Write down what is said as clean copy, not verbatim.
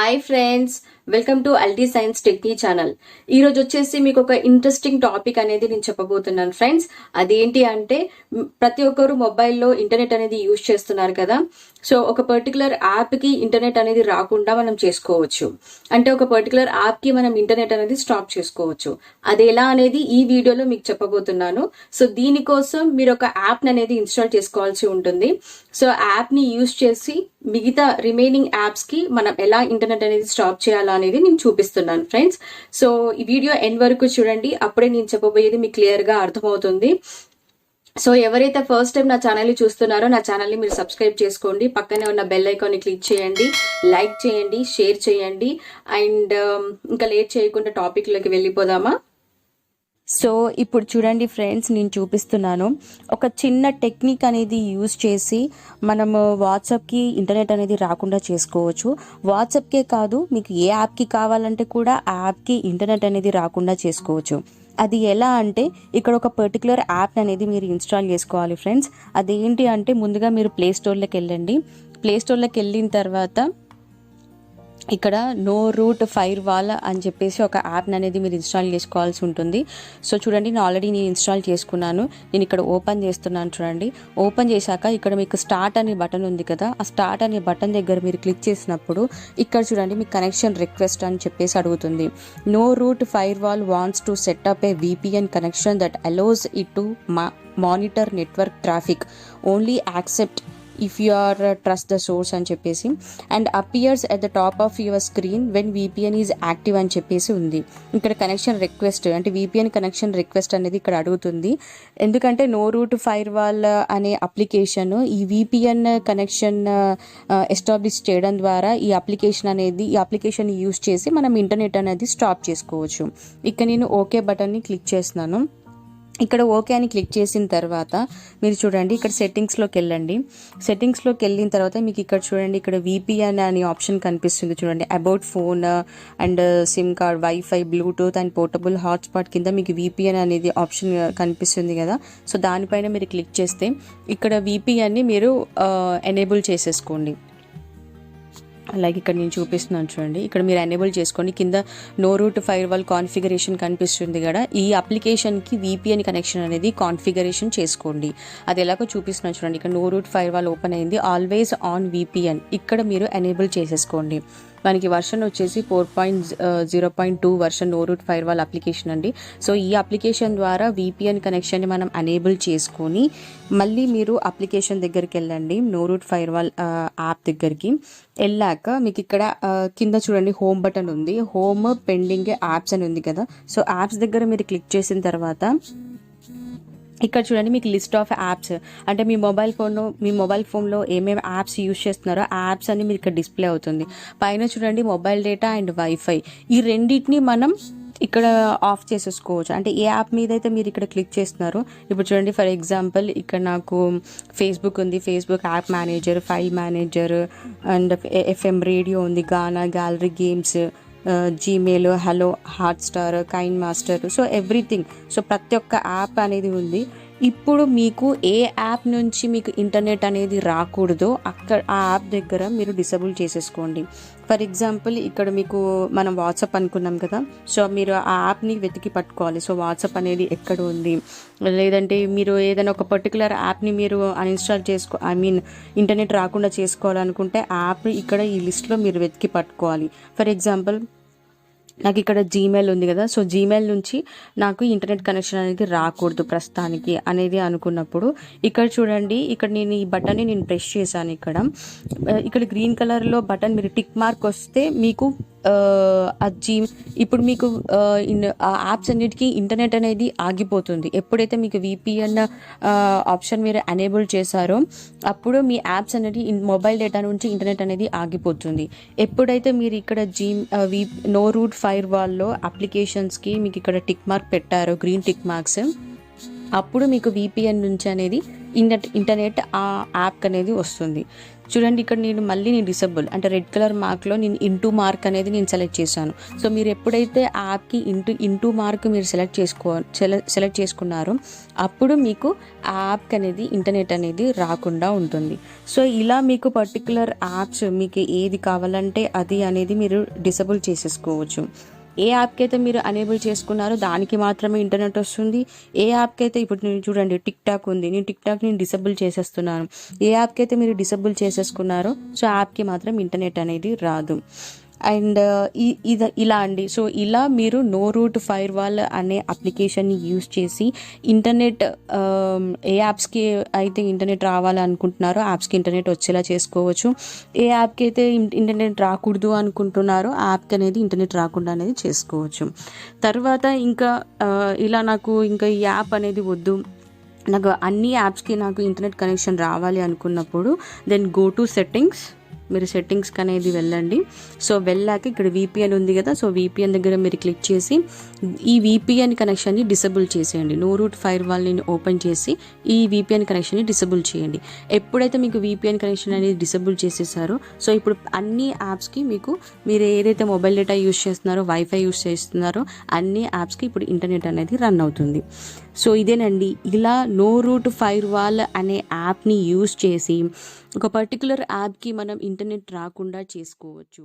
Hi friends, welcome to అల్టీ science టెక్నీ channel. ఈ రోజు వచ్చేసి మీకు ఒక ఇంట్రెస్టింగ్ టాపిక్ అనేది నేను చెప్పబోతున్నాను ఫ్రెండ్స్. అదేంటి అంటే ప్రతి ఒక్కరు మొబైల్లో ఇంటర్నెట్ అనేది యూజ్ చేస్తున్నారు కదా. సో ఒక పర్టికులర్ యాప్కి ఇంటర్నెట్ అనేది రాకుండా మనం చేసుకోవచ్చు. అంటే ఒక పర్టికులర్ యాప్కి మనం ఇంటర్నెట్ అనేది స్టాప్ చేసుకోవచ్చు. అది ఎలా అనేది ఈ వీడియోలో మీకు చెప్పబోతున్నాను. సో దీనికోసం మీరు ఒక యాప్ అనేది ఇన్స్టాల్ చేసుకోవాల్సి ఉంటుంది. సో యాప్ని యూజ్ చేసి మిగతా రిమైనింగ్ యాప్స్ కి మనం ఎలా ఇంటర్నెట్ అనేది స్టాప్ చేయాలా అనేది నేను చూపిస్తున్నాను ఫ్రెండ్స్. సో ఈ వీడియో ఎండ్ వరకు చూడండి, అప్పుడే నేను చెప్పబోయేది మీకు క్లియర్ గా అర్థమవుతుంది. సో ఎవరైతే ఫస్ట్ టైం నా ఛానల్ ని చూస్తున్నారో నా ఛానల్ ని మీరు సబ్స్క్రైబ్ చేసుకోండి, పక్కనే ఉన్న బెల్ ఐకాన్ ని క్లిక్ చేయండి, లైక్ చేయండి, షేర్ చేయండి. అండ్ ఇంకా లేట్ చేయకుండా టాపిక్ లోకి వెళ్ళిపోదామా. సో ఇప్పుడు చూడండి ఫ్రెండ్స్, నేను చూపిస్తున్నాను ఒక చిన్న టెక్నిక్ అనేది యూజ్ చేసి మనము వాట్సాప్కి ఇంటర్నెట్ అనేది రాకుండా చేసుకోవచ్చు. వాట్సాప్కే కాదు, మీకు ఏ యాప్కి కావాలంటే కూడా ఆ యాప్కి ఇంటర్నెట్ అనేది రాకుండా చేసుకోవచ్చు. అది ఎలా అంటే ఇక్కడ ఒక పర్టికులర్ యాప్ అనేది మీరు ఇన్స్టాల్ చేసుకోవాలి ఫ్రెండ్స్. అదేంటి అంటే ముందుగా మీరు ప్లే స్టోర్లోకి వెళ్ళండి. ప్లే స్టోర్లోకి వెళ్ళిన తర్వాత ఇక్కడ నో రూట్ ఫైర్ వాల్ అని చెప్పేసి ఒక యాప్ అనేది మీరు ఇన్స్టాల్ చేసుకోవాల్సి ఉంటుంది. సో చూడండి, నేను ఆల్రెడీ ఇన్స్టాల్ చేసుకున్నాను. నేను ఇక్కడ ఓపెన్ చేస్తున్నాను. చూడండి, ఓపెన్ చేశాక ఇక్కడ మీకు స్టార్ట్ అనే బటన్ ఉంది కదా, ఆ స్టార్ట్ అనే బటన్ దగ్గర మీరు క్లిక్ చేసినప్పుడు ఇక్కడ చూడండి మీకు కనెక్షన్ రిక్వెస్ట్ అని చెప్పేసి అడుగుతుంది. No root firewall wants to set up a VPN connection that allows it to monitor network traffic, only accept if you are trust the source అని చెప్పేసి and appears at the top of your screen when VPN is active అని చెప్పేసి ఉంది. ఇక్కడ connection request అంటే VPN connection request అనేది ఇక్కడ అడుగుతుంది. ఎందుకంటే నో రూట్ ఫైర్ వాల్ అనే అప్లికేషన్ ఈ VPN కనెక్షన్ ఎస్టాబ్లిష్ చేయడం ద్వారా ఈ అప్లికేషన్ యూజ్ చేసి మనం ఇంటర్నెట్ అనేది స్టాప్ చేసుకోవచ్చు. ఇక నేను ఓకే బటన్ని క్లిక్ చేస్తున్నాను. ఇక్కడ ఓకే అని క్లిక్ చేసిన తర్వాత మీరు చూడండి ఇక్కడ సెట్టింగ్స్లోకి వెళ్ళండి. సెట్టింగ్స్లోకి వెళ్ళిన తర్వాత మీకు ఇక్కడ చూడండి ఇక్కడ VPN అనే ఆప్షన్ కనిపిస్తుంది. చూడండి, about phone and SIM card, wifi, Bluetooth and portable hotspot కింద మీకు VPN అనేది ఆప్షన్ కనిపిస్తుంది కదా. సో దానిపైన మీరు క్లిక్ చేస్తే ఇక్కడ VPNని మీరు ఎనేబుల్ చేసేసుకోండి. అలాగే ఇక్కడ నేను చూపిస్తున్నాను చూడండి, ఇక్కడ మీరు ఎనేబుల్ చేసుకోండి. కింద no root firewall configuration కనిపిస్తుంది కదా, ఈ అప్లికేషన్కి VPN కనెక్షన్ అనేది కాన్ఫిగరేషన్ చేసుకోండి. అది ఎలాగో చూపిస్తున్నాను చూడండి. ఇక్కడ no root firewall open అయింది. ఆల్వేస్ ఆన్ VPN ఇక్కడ మీరు ఎనేబుల్ చేసేసుకోండి. మనకి వర్షన్ వచ్చేసి 4.0.2 version no root firewall application అండి. సో ఈ అప్లికేషన్ ద్వారా VPN కనెక్షన్ని మనం ఎనేబుల్ చేసుకొని మళ్ళీ మీరు అప్లికేషన్ దగ్గరికి వెళ్ళండి. No root firewall app దగ్గరికి వెళ్ళాక మీకు ఇక్కడ కింద చూడండి హోమ్ బటన్ ఉంది. హోమ్ పెండింగ్ యాప్స్ అని ఉంది కదా. సో యాప్స్ దగ్గర మీరు క్లిక్ చేసిన తర్వాత ఇక్కడ చూడండి మీకు లిస్ట్ ఆఫ్ యాప్స్ అంటే మీ మొబైల్ ఫోన్లో ఏమేమి యాప్స్ యూజ్ చేస్తున్నారో ఆ యాప్స్ అన్ని మీరు ఇక్కడ డిస్ప్లే అవుతుంది. పైన చూడండి మొబైల్ డేటా అండ్ వైఫై, ఈ రెండింటిని మనం ఇక్కడ ఆఫ్ చేసేసుకోవచ్చు. అంటే ఏ యాప్ మీద అయితే మీరు ఇక్కడ క్లిక్ చేస్తున్నారో, ఇప్పుడు చూడండి ఫర్ ఎగ్జాంపుల్ ఇక్కడ నాకు ఫేస్బుక్ ఉంది, Facebook app manager, file manager and FM radio ఉంది, Gaana, gallery, games, Gmail, hello, Hotstar, KineMaster, so everything. So ప్రతి ఒక్క యాప్ అనేది ఉంది. ఇప్పుడు మీకు ఏ యాప్ నుంచి మీకు ఇంటర్నెట్ అనేది రాకూడదో అక్కడ ఆ యాప్ దగ్గర మీరు డిసేబుల్ చేసేసుకోండి. ఫర్ ఎగ్జాంపుల్ ఇక్కడ మీకు మనం వాట్సాప్ అనుకున్నాం కదా, సో మీరు ఆ యాప్ని వెతికి పట్టుకోవాలి. సో వాట్సాప్ అనేది ఎక్కడ ఉంది, లేదంటే మీరు ఏదైనా ఒక పర్టికులర్ యాప్ని మీరు అన్ఇన్స్టాల్ ఇంటర్నెట్ రాకుండా చేసుకోవాలనుకుంటే ఆ యాప్ ఇక్కడ ఈ లిస్ట్లో మీరు వెతికి పట్టుకోవాలి. ఫర్ ఎగ్జాంపుల్ నాకు ఇక్కడ జీమెయిల్ ఉంది కదా, సో జీమెయిల్ నుంచి నాకు ఇంటర్నెట్ కనెక్షన్ అనేది రాకూడదు ప్రస్తుతానికి అనేది అనుకున్నప్పుడు ఇక్కడ చూడండి, ఇక్కడ నేను ఈ బటన్ని ప్రెస్ చేశాను. ఇక్కడ గ్రీన్ కలర్లో బటన్ మీరు టిక్ మార్క్ వస్తే మీకు ఇప్పుడు మీకు ఆ యాప్స్ అన్నిటికీ ఇంటర్నెట్ అనేది ఆగిపోతుంది. ఎప్పుడైతే మీకు VPN ఆప్షన్ మీరు ఎనేబుల్ చేశారో అప్పుడు మీ యాప్స్ అనేది మొబైల్ డేటా నుంచి ఇంటర్నెట్ అనేది ఆగిపోతుంది. ఎప్పుడైతే మీరు ఇక్కడ నో రూట్ ఫైర్ వాల్లో అప్లికేషన్స్కి మీకు ఇక్కడ టిక్ మార్క్ పెట్టారో, గ్రీన్ టిక్ మార్క్స్, అప్పుడు మీకు VPN నుంచి అనేది ఇంటర్నెట్ ఆ యాప్ అనేది వస్తుంది. చూడండి ఇక్కడ నేను డిసేబుల్ అంటే రెడ్ కలర్ మార్క్లో నేను ఇంటూ మార్క్ అనేది నేను సెలెక్ట్ చేశాను. సో మీరు ఎప్పుడైతే యాప్కి ఇంటూ మార్క్ మీరు సెలెక్ట్ చేసుకున్నారో అప్పుడు మీకు ఆ యాప్కి అనేది ఇంటర్నెట్ అనేది రాకుండా ఉంటుంది. సో ఇలా మీకు పర్టికులర్ యాప్స్ మీకు ఏది కావాలంటే అది అనేది మీరు డిసేబుల్ చేసేసుకోవచ్చు. ఏ యాప్కి అయితే మీరు అనేబుల్ చేసుకున్నారో దానికి మాత్రమే ఇంటర్నెట్ వస్తుంది. ఏ యాప్కి అయితే ఇప్పుడు నేను చూడండి టిక్ టాక్ ఉంది, నేను టిక్ టాక్ నేను డిసేబుల్ చేసేస్తున్నాను. ఏ యాప్కి అయితే మీరు డిసేబుల్ చేసేసుకున్నారో సో యాప్కి మాత్రం ఇంటర్నెట్ అనేది రాదు. అండ్ ఇలా అండి. సో ఇలా మీరు నో రూట్ ఫైర్ వాల్ అనే అప్లికేషన్ని యూస్ చేసి ఇంటర్నెట్ ఏ యాప్స్కి అయితే ఇంటర్నెట్ రావాలనుకుంటున్నారో యాప్స్కి ఇంటర్నెట్ వచ్చేలా చేసుకోవచ్చు. ఏ యాప్కి అయితే ఇంటర్నెట్ రాకూడదు అనుకుంటున్నారో ఆ యాప్కి అనేది ఇంటర్నెట్ రాకుండా అనేది చేసుకోవచ్చు. తర్వాత ఇంకా ఇలా నాకు ఇంకా ఈ యాప్ అనేది వద్దు, నాకు అన్ని యాప్స్కి నాకు ఇంటర్నెట్ కనెక్షన్ రావాలి అనుకున్నప్పుడు దెన్ గో టు సెట్టింగ్స్. మీరు సెట్టింగ్స్కి అనేది వెళ్ళండి. సో వెళ్ళాక ఇక్కడ VPN ఉంది కదా, సో VPN దగ్గర మీరు క్లిక్ చేసి ఈ VPN కనెక్షన్ని డిసేబుల్ చేసేయండి. నో రూట్ ఫైర్ వాల్ని ఓపెన్ చేసి ఈ VPN కనెక్షన్ని డిసేబుల్ చేయండి. ఎప్పుడైతే మీకు VPN కనెక్షన్ అనేది డిసేబుల్ చేసేసారో సో ఇప్పుడు అన్ని యాప్స్కి మీరు ఏదైతే మొబైల్ డేటా యూస్ చేస్తున్నారో వైఫై యూస్ చేస్తున్నారో అన్ని యాప్స్కి ఇప్పుడు ఇంటర్నెట్ అనేది రన్ అవుతుంది. సో ఇదేనండి, ఇలా నో రూట్ ఫైర్ వాల్ అనే యాప్ని యూస్ చేసి ఒక పర్టికులర్ యాప్కి మనం ఇంటర్నెట్ రాకుండా చేసుకోవచ్చు.